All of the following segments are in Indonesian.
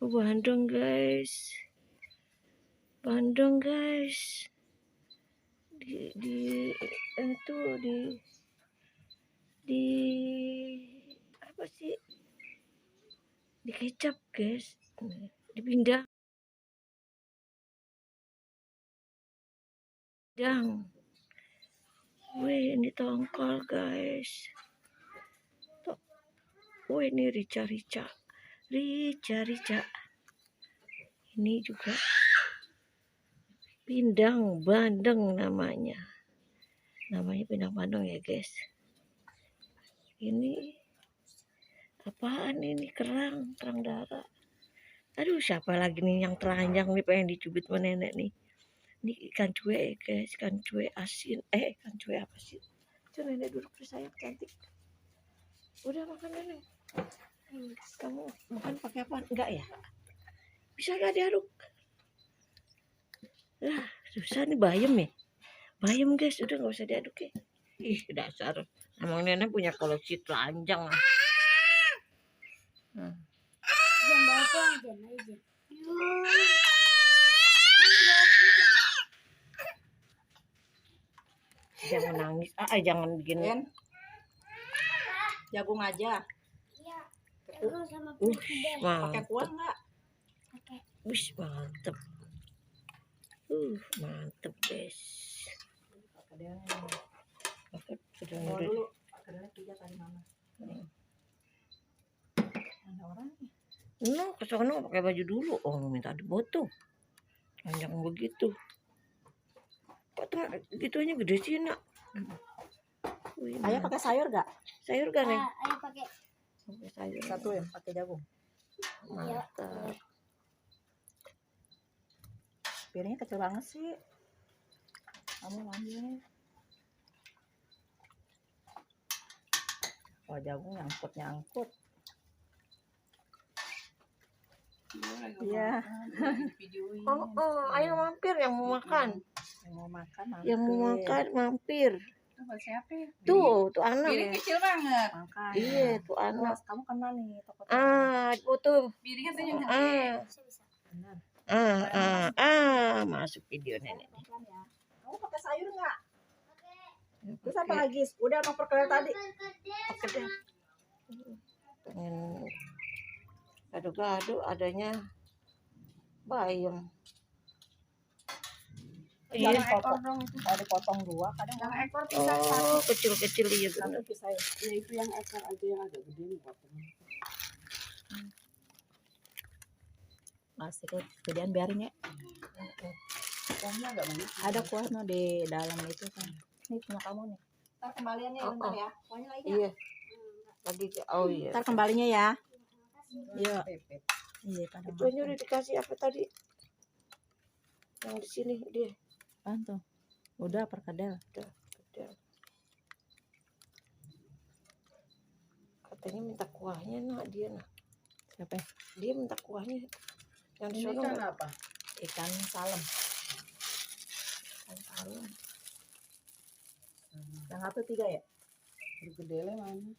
Bandeng guys, Bandeng guys. Di apa sih? Di kecap guys, dipindah. Wih, ini tongkol guys. Wih, ini rica. Ini juga pindang bandeng namanya. Pindang bandeng ya guys. Ini apaan ini? Kerang darah. Aduh, siapa lagi nih yang telanjang nih pengen dicubit sama nenek nih. Ini ikan cuek guys, ikan cuek asin. Ikan cuek apa sih? Itu nenek duduk di sayap cantik. Udah makan nenek. Kamu makan pakai apa? Enggak ya? Bisa gak diaduk? Lah, susah nih bayam ya. Bayam guys, udah nggak usah diaduk ya. Ih, dasar. Emang nenek punya koleksi telanjang. Jangan nangis. Jangan bikin. Jagung aja. Iya. Pakai kuah nggak? Pakai. Wih, mantep. Mantep guys. Bawa dulu. Kedelai 3 tadi mama. Ada orang nih. Ke sono pakai baju dulu. Minta dipoto. Panjang begitu. Kok gitunya gede sih nak? Ayah pakai sayur gak? Sayur gak nih? Ayah pakai sayur. Satu ya, pakai jagung. Mantap. Piringnya kecil banget sih. Kamu ambil. Oh, jagung nyangkut. Iya. Ayo mampir yang mau makan. Yang mau makan mampir. Siapa ya? Tuh anak. Piring kecil banget. Iya, tuh anak. Kamu kenal nih toko. Foto. Piringnya tuh yang gede. Masuk video nenek. Kamu pakai sayur nggak? Terus apa lagi? Udah mau perkedel tadi. Perkedel. Pengen gado-gado adanya bayam. Iya, kalau dipotong 2 kadang yang ekor pisah satu. Kecil-kecil iya benar. Ya itu yang ekor aja yang agak gede nih potong. Asik kemudian biarin ya. Kuahnya agak banyak. Ada kuah no di dalam itu kan. Ini punya kamu nih. Ntar kembaliannya bentar ya. Kuahnya lagi. Iya. Lagi iya. Ntar kembalinya ya. Iya. Iya, itu aja udah dikasih apa tadi? Yang di sini dia. Tuh. Udah perkedel. Katanya minta kuahnya nak dia nak. Siapa? Dia minta kuahnya. Yang di sana ikan apa? Ikan salem. Yang apa 3 ya? Perkedel mana?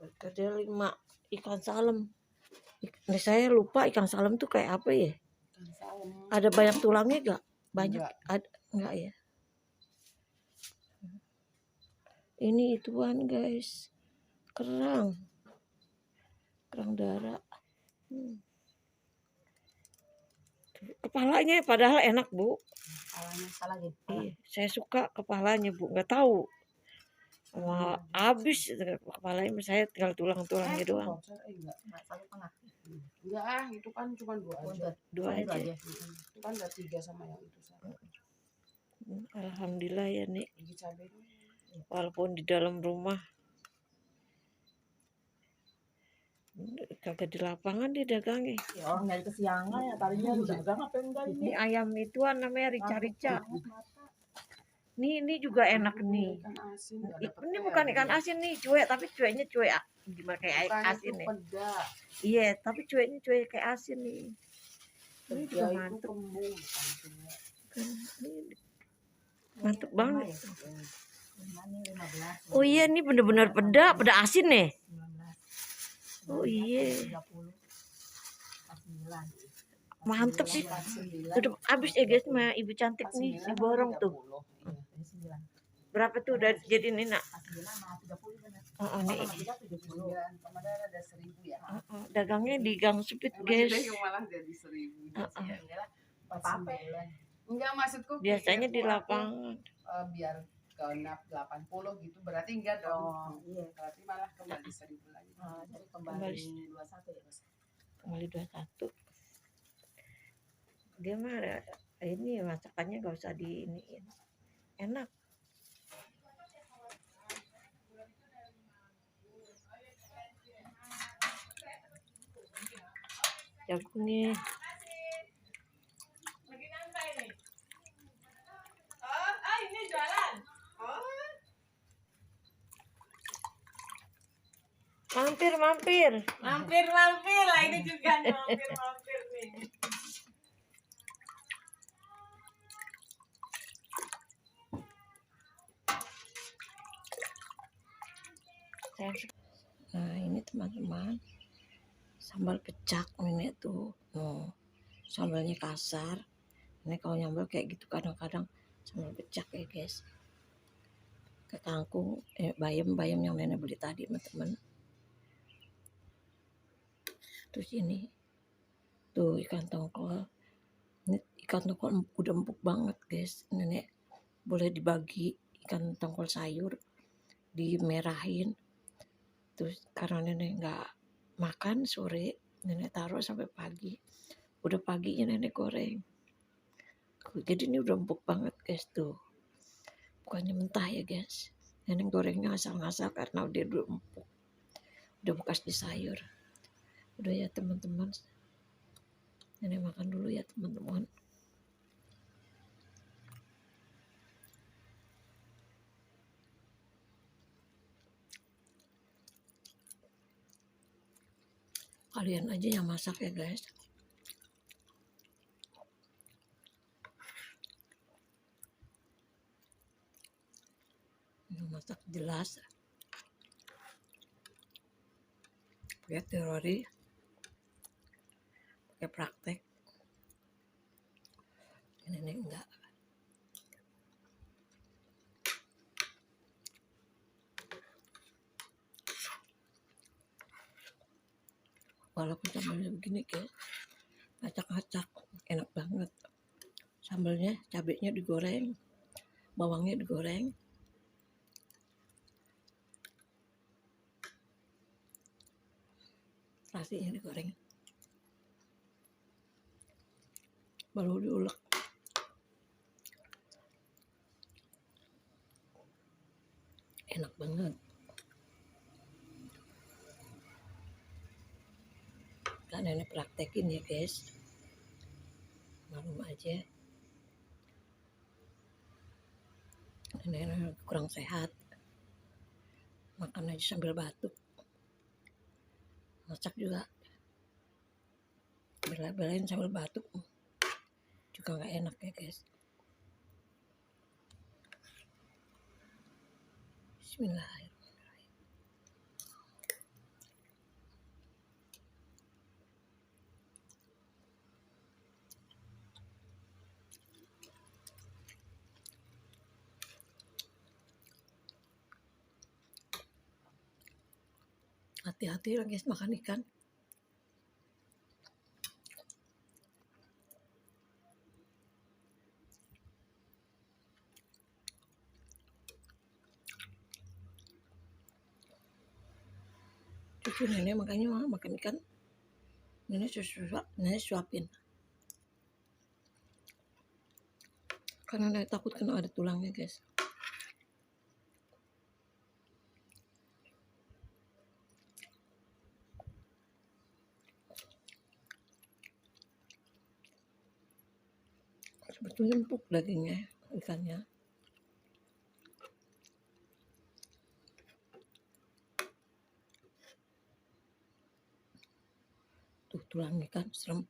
Perkedel 5. Ikan salem. Ini saya lupa ikan salem tuh kayak apa ya? Ada banyak tulangnya gak? Banyak. Enggak ya? Ini ituan guys. Kerang darah. Kepalanya padahal enak bu. Kepalanya salah gitu. Iya, saya suka kepalanya bu. Nggak tahu. Habis kepalanya saya tinggal tulang-tulangnya doang. Enggak itu kan cuma 2 aja. 2 aja. Itu kan ada 3 sama yang itu sama. Alhamdulillah ya nih. Walaupun di dalam rumah kagak di lapangan dia dagangnya. Ya orang nyari kesiangan ya tadinya dagang apa enggak ini. Ini ayam ituan namanya rica. Ini juga enak nih. Ini bukan ikan asin nih, cuek, tapi cueknya cuek gimana kayak asin nih. Iya, tapi cueknya cuek kayak asin nih. Ini juga mantep. Mantep banget. Oh iya, ini bener-bener peda asin nih. Oh iya. 30, 49. Mantep sih. 49, Udah habis ya guys mah ibu cantik nih si borong tuh. Iya, 9. Berapa tuh udah jadi nih nak? 49 sama 30 benar. Oh, nih. 70. Kemarin ada 1.000 ya. Dagangnya di gang sempit guys. Malah jadi 1.000. Apa-apa. Enggak, maksudku Biasanya di aku, lapangan. biar genap 80 gitu, berarti enggak dong. Oh, iya. Berarti malah kembali 1.000 lagi. Jadi kembali 21 ya, Mas. Kembali 21. Dia mah ini masakannya gak usah diiniin. Enak. Jago nih. Ini jualan. Mampir. Mampir lah, ini juga mampir nih. Nah ini teman-teman, sambal pecak nenek tuh. Sambalnya kasar. Ini kalau nyambal kayak gitu kadang-kadang sambal pecak ya guys. Ke kangkung, bayam yang nenek beli tadi teman-teman. Terus ini tuh ikan tongkol. Ini ikan tongkol udah empuk banget guys. Nenek boleh dibagi ikan tongkol sayur, dimerahin. Terus karena nenek nggak makan sore, nenek taruh sampai pagi. Udah paginya nenek goreng. Jadi ini udah empuk banget guys tuh. Bukannya mentah ya guys. Nenek gorengnya ngasal-ngasal karena udah empuk. Udah bekas di sayur. Udah ya teman-teman. Nenek makan dulu ya teman-teman. Kalian aja yang masak ya guys. Yang masak jelas. Pakai teori. Pakai praktek. Nenek enggak. Walaupun sambalnya begini guys, ngacak-ngacak, enak banget. Sambalnya, cabenya digoreng, bawangnya digoreng. Terasinya digoreng. Baru diulek. Enak banget. Kan nenek praktekin ya guys. Malum aja. Nenek kurang sehat. Makan aja sambil batuk. Masak juga bela-belain sambil batuk. Juga nggak enak ya guys. Bismillahirrahmanirrahim. Hati-hati lah guys makan ikan. Cucu nenek makanya makan ikan. Nenek suapin. Karena nenek takut kena ada tulangnya guys. Sebetulnya empuk dagingnya, ikannya. Tuh tulang ikan serem.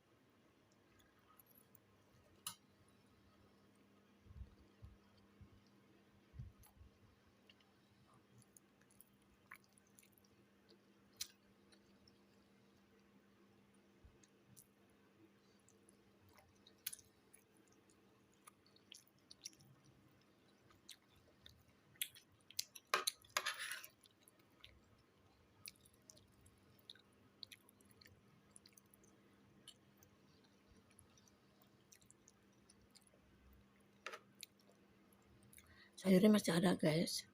Sayurnya masih ada guys,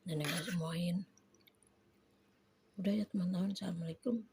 nenek nggak semuain. Udah ya teman-teman, assalamualaikum.